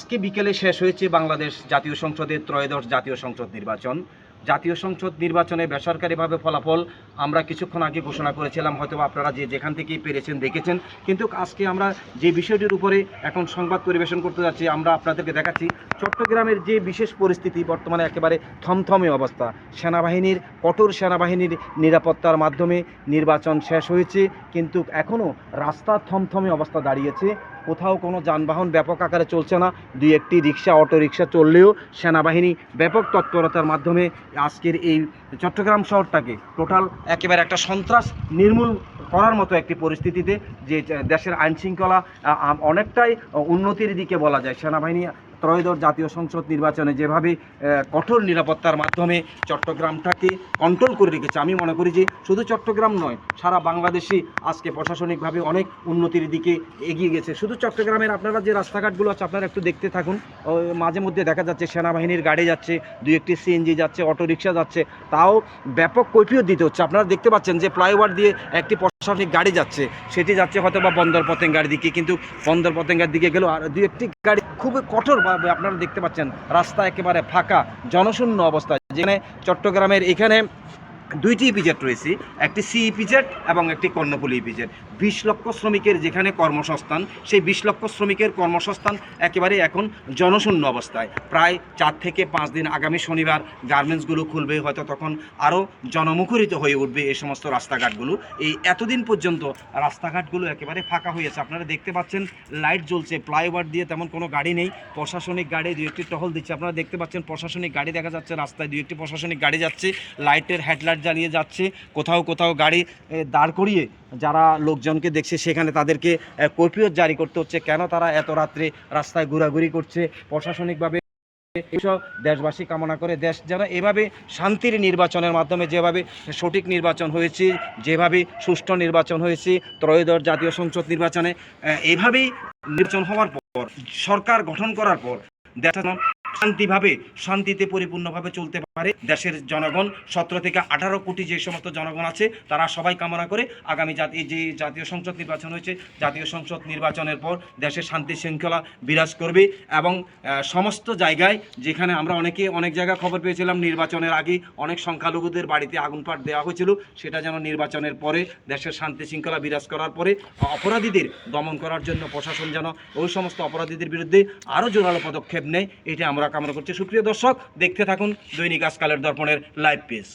আজকে বিকেলে শেষ হয়েছে বাংলাদেশ জাতীয় সংসদের ত্রয়োদশ জাতীয় সংসদ নির্বাচন। জাতীয় সংসদ নির্বাচনে বেসরকারিভাবে ফলাফল আমরা কিছুক্ষণ আগে ঘোষণা করেছিলাম, হয়তো আপনারা যেখান থেকেই পেরেছেন দেখেছেন। কিন্তু আজকে আমরা যে বিষয়টির উপরে এখন সংবাদ পরিবেশন করতে যাচ্ছি, আমরা আপনাদেরকে দেখাচ্ছি চট্টগ্রামের যে বিশেষ পরিস্থিতি বর্তমানে একেবারে থমথমে অবস্থা। সেনাবাহিনীর কঠোর সেনাবাহিনীর নিরাপত্তার মাধ্যমে নির্বাচন শেষ হয়েছে, কিন্তু এখনও রাস্তা থমথমে অবস্থা দাঁড়িয়েছে। কোথাও কোনো যানবাহন ব্যাপক আকারে চলছে না, দুই একটি রিক্সা অটো রিক্সা চললেও সেনাবাহিনী ব্যাপক তৎপরতার মাধ্যমে আজকের এই চট্টগ্রাম শহরটাকে টোটাল একেবারে একটা সন্ত্রাস নির্মূল করার মতো একটি পরিস্থিতিতে যে দেশের আইনশৃঙ্খলা অনেকটাই উন্নতির দিকে বলা যায়। সেনাবাহিনী ত্রয়োদশ জাতীয় সংসদ নির্বাচনে যেভাবে কঠোর নিরাপত্তার মাধ্যমে চট্টগ্রামটাকে কন্ট্রোল করে রেখেছে, আমি মনে করি যে শুধু চট্টগ্রাম নয়, সারা বাংলাদেশই আজকে প্রশাসনিকভাবে অনেক উন্নতির দিকে এগিয়ে গেছে। শুধু চট্টগ্রামের আপনারা যে রাস্তাঘাটগুলো আছে আপনারা একটু দেখতে থাকুন, মাঝে মধ্যে দেখা যাচ্ছে সেনাবাহিনীর গাড়ি যাচ্ছে, দুই একটি সিএনজি যাচ্ছে, অটোরিকশা যাচ্ছে, তাও ব্যাপক কৈফিয়ত দিতে হচ্ছে। আপনারা দেখতে পাচ্ছেন যে ফ্লাইওভার দিয়ে একটি প্রশাসনিক গাড়ি যাচ্ছে, সেটি যাচ্ছে হয়তো বা বন্দর পতেঙ্গার দিকে, কিন্তু বন্দর পতেঙ্গার দিকে গেলেও আর দুই একটি গাড়ি খুবই কঠোরভাবে আপনারা দেখতে পাচ্ছেন রাস্তা একেবারে ফাঁকা জনশূন্য অবস্থা। যেখানে চট্টগ্রামের এখানে দুইটি ইপিজেড রয়েছে, একটি সি ইপিজেড এবং একটি কর্ণফুলী ইপিজেড। 20 লক্ষ শ্রমিকের যেখানে কর্মসংস্থান, সেই 20 লক্ষ শ্রমিকের কর্মসংস্থান একেবারে এখন জনশূন্য অবস্থায়। প্রায় 4 থেকে 5 দিন, আগামী শনিবার গার্মেন্টসগুলো খুলবে, হয়তো তখন আরও জনমুখরিত হয়ে উঠবে এই সমস্ত রাস্তাঘাটগুলো। এই এতদিন পর্যন্ত রাস্তাঘাটগুলো একেবারে ফাঁকা হয়েছে। আপনারা দেখতে পাচ্ছেন লাইট জ্বলছে, ফ্লাইওভার দিয়ে তেমন কোনো গাড়ি নেই, প্রশাসনিক গাড়ি দুই একটি টহল দিচ্ছে। আপনারা দেখতে পাচ্ছেন প্রশাসনিক গাড়ি দেখা যাচ্ছে রাস্তায়, দুই একটি প্রশাসনিক গাড়ি যাচ্ছে, লাইটের হেডলাইট জ্বালিয়ে যাচ্ছে। কোথাও কোথাও গাড়ি দাঁড় করিয়ে যারা লোকজনকে দেখছে সেখানে তাদেরকে কৈফিয়ত জারি করতে হচ্ছে কেন তারা এত রাত্রে রাস্তায় ঘোরাঘুরি করছে। প্রশাসনিকভাবে এসব দেশবাসী কামনা করে দেশ যেন এভাবে শান্তির নির্বাচনের মাধ্যমে, যেভাবে সঠিক নির্বাচন হয়েছে, যেভাবে সুষ্ঠু নির্বাচন হয়েছে ত্রয়োদশ জাতীয় সংসদ নির্বাচনে, এভাবেই নির্বাচন হওয়ার পর, সরকার গঠন করার পর দেশ শান্তিভাবে শান্তিতে পরিপূর্ণভাবে চলতে পারে। দেশের জনগণ 17 থেকে 18 কোটি যে সমস্ত জনগণ আছে তারা সবাই কামনা করে আগামী যে জাতীয় সংসদ নির্বাচন হয়েছে, জাতীয় সংসদ নির্বাচনের পর দেশের শান্তি শৃঙ্খলা বিরাজ করবে এবং সমস্ত জায়গায়, যেখানে আমরা অনেক জায়গায় খবর পেয়েছিলাম নির্বাচনের আগে অনেক সংখ্যালঘুদের বাড়িতে আগুন পাট দেওয়া হয়েছিল, সেটা যেন নির্বাচনের পরে দেশের শান্তি শৃঙ্খলা বিরাজ করার পরে অপরাধীদের দমন করার জন্য প্রশাসন যেন ওই সমস্ত অপরাধীদের বিরুদ্ধে আরও জোরালো পদক্ষেপ নেয়, এটা আমরা কামনা করছি। সুপ্রিয় দর্শক, দেখতে থাকুন দৈনিক আজকালের দর্পণের লাইভ পেজ।